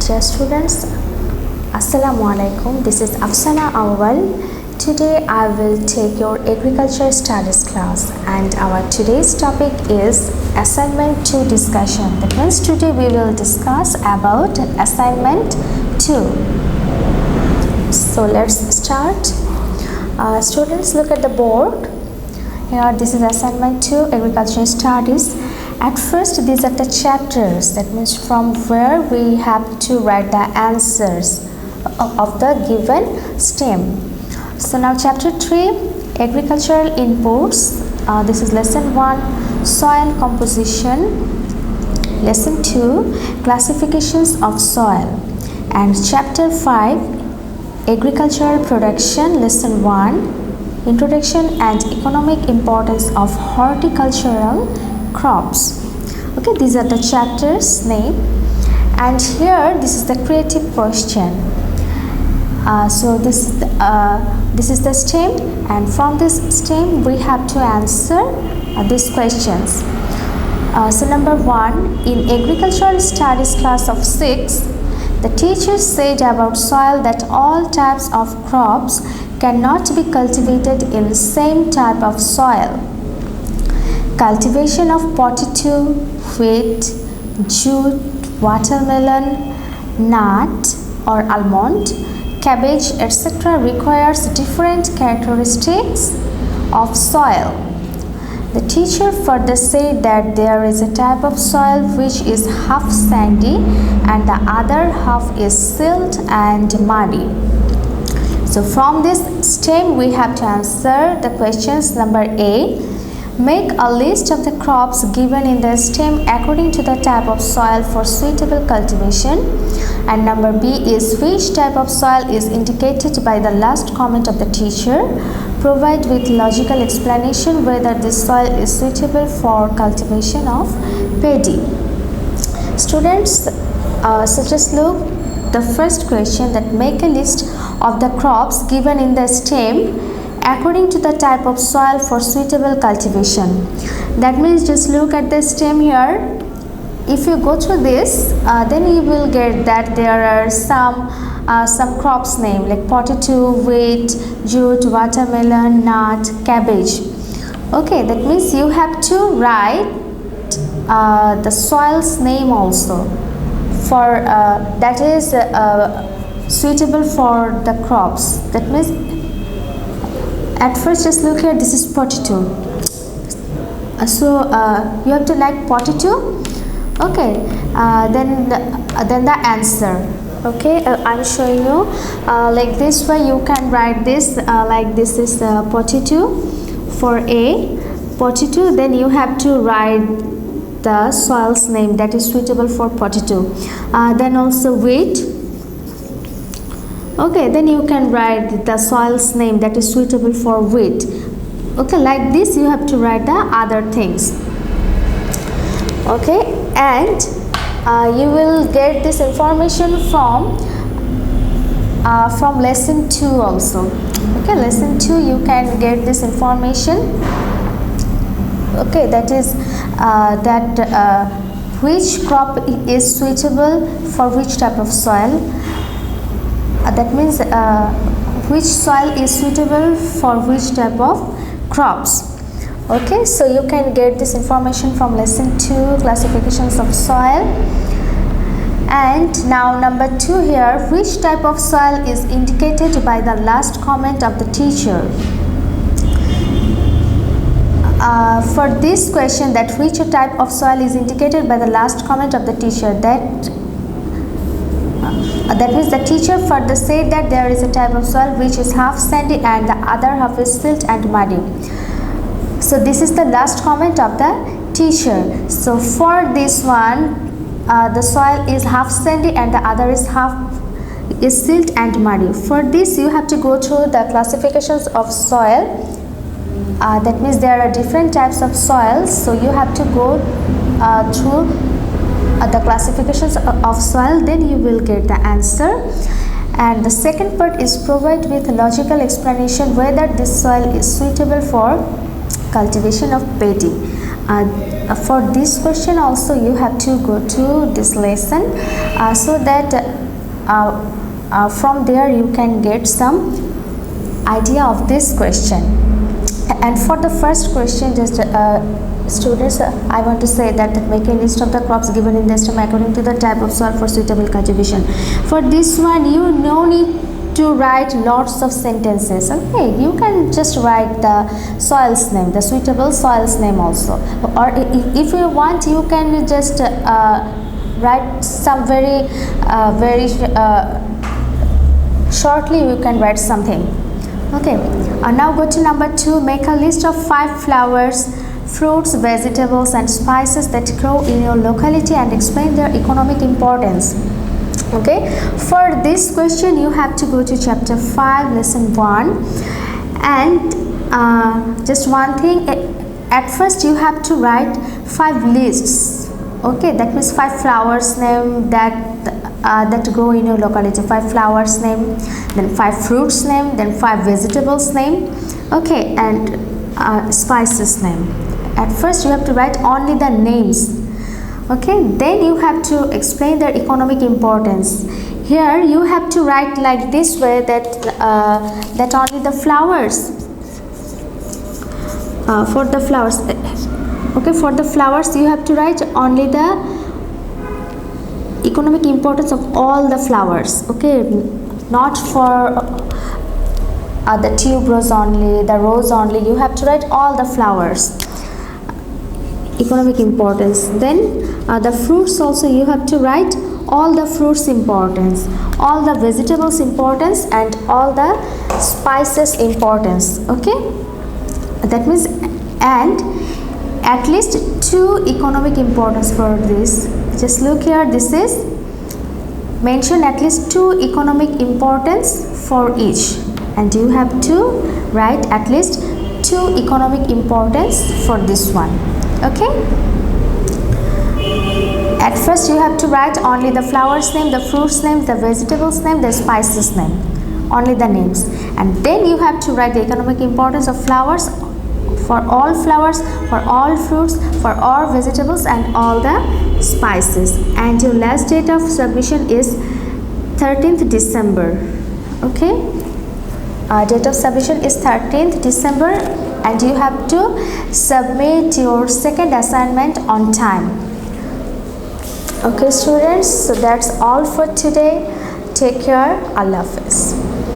Dear students, Assalamu alaikum. This is Afsana Awal. Today I will take your agriculture studies class and our today's topic is assignment 2 discussion. That means today we will discuss about assignment 2. So let's start. Students, look at the board. Here this is assignment 2 agriculture studies. At first these are the chapters, that means from where we have to write the answers of the given stem. So now chapter 3 agricultural inputs. This is lesson 1 soil composition, lesson 2 classifications of soil, and chapter 5 agricultural production, lesson 1 introduction and economic importance of horticultural crops. Okay, these are the chapters name, and here this is the creative question. So this is the stem, and from this stem we have to answer these questions. So number 1, in agricultural studies class of 6, the teacher said about soil that all types of crops cannot be cultivated in the same type of soil. Cultivation of potato, wheat, jute, watermelon, nut or almond, cabbage, etc. requires different characteristics of soil. The teacher further said that there is a type of soil which is half sandy and the other half is silt and muddy. So from this stem we have to answer the questions. Number A, make a list of the crops given in the stem according to the type of soil for suitable cultivation. And number B is which type of soil is indicated by the last comment of the teacher. Provide with logical explanation whether this soil is suitable for cultivation of paddy. Students, so just look the first question, that make a list of the crops given in the stem according to the type of soil for suitable cultivation. That means just look at the stem here. If you go through this, then you will get that there are some crops name like potato, wheat, jute, watermelon, nut, cabbage. Okay, that means you have to write the soil's name also for that is suitable for the crops. That means at first just look here, this is potato. So you have to like potato. Okay, then the answer. Okay, I'm showing you like this way you can write this like this is potato. For A, potato, then you have to write the soil's name that is suitable for potato. Then also wheat. Okay, then you can write the soil's name that is suitable for wheat. Okay, like this you have to write the other things. Okay, and you will get this information from lesson 2 also. Okay, lesson 2 you can get this information. Okay, that is which crop is suitable for which type of soil. That means which soil is suitable for which type of crops. Okay, so you can get this information from lesson 2 classifications of soil. And now number 2 here, which type of soil is indicated by the last comment of the teacher. For this question, that which type of soil is indicated by the last comment of the teacher, that means the teacher further said that there is a type of soil which is half sandy and the other half is silt and muddy. So this is the last comment of the teacher. So for this one, the soil is half sandy and the other is silt and muddy. For this you have to go through the classifications of soil. That means there are different types of soils, so you have to go through the classifications of soil, then you will get the answer. And the second part is provide with logical explanation whether this soil is suitable for cultivation of paddy. For this question also you have to go to this lesson so that from there you can get some idea of this question. And for the first question, just students, I want to say that make a list of the crops given in the stem according to the type of soil for suitable cultivation. For this one, you no need to write lots of sentences. Okay, you can just write the soil's name, the suitable soil's name also. Or if you want, you can just write some very shortly. You can write something. Okay, now go to number 2. Make a list of 5 flowers, fruits, vegetables and spices that grow in your locality and explain their economic importance. Okay, for this question you have to go to chapter 5 lesson 1, and just one thing, at first you have to write 5 lists. Okay, that means 5 flowers name that grow in your locality, 5 flowers name, then 5 fruits name, then 5 vegetables name, okay, and spices name. At first you have to write only the names. Okay, then you have to explain their economic importance. Here you have to write like this way, that only the flowers, for the flowers, okay, for the flowers you have to write only the economic importance of all the flowers. Okay, not for the tuberose only, the rose only. You have to write all the flowers economic importance. Then the fruits also you have to write all the fruits importance, all the vegetables importance and all the spices importance. Okay, that means, and at least 2 economic importance for this. Just look here, this is mention at least 2 economic importance for each, and you have to write at least 2 economic importance for this one. Okay, at first you have to write only the flowers name, the fruits name, the vegetables name, the spices name, only the names, and then you have to write the economic importance of flowers, for all flowers, for all fruits, for all vegetables and all the spices. And your last date of submission is 13th December. Okay, date of submission is 13th December, and you have to submit your second assignment on time. Okay students, so that's all for today. Take care. Allah Hafiz.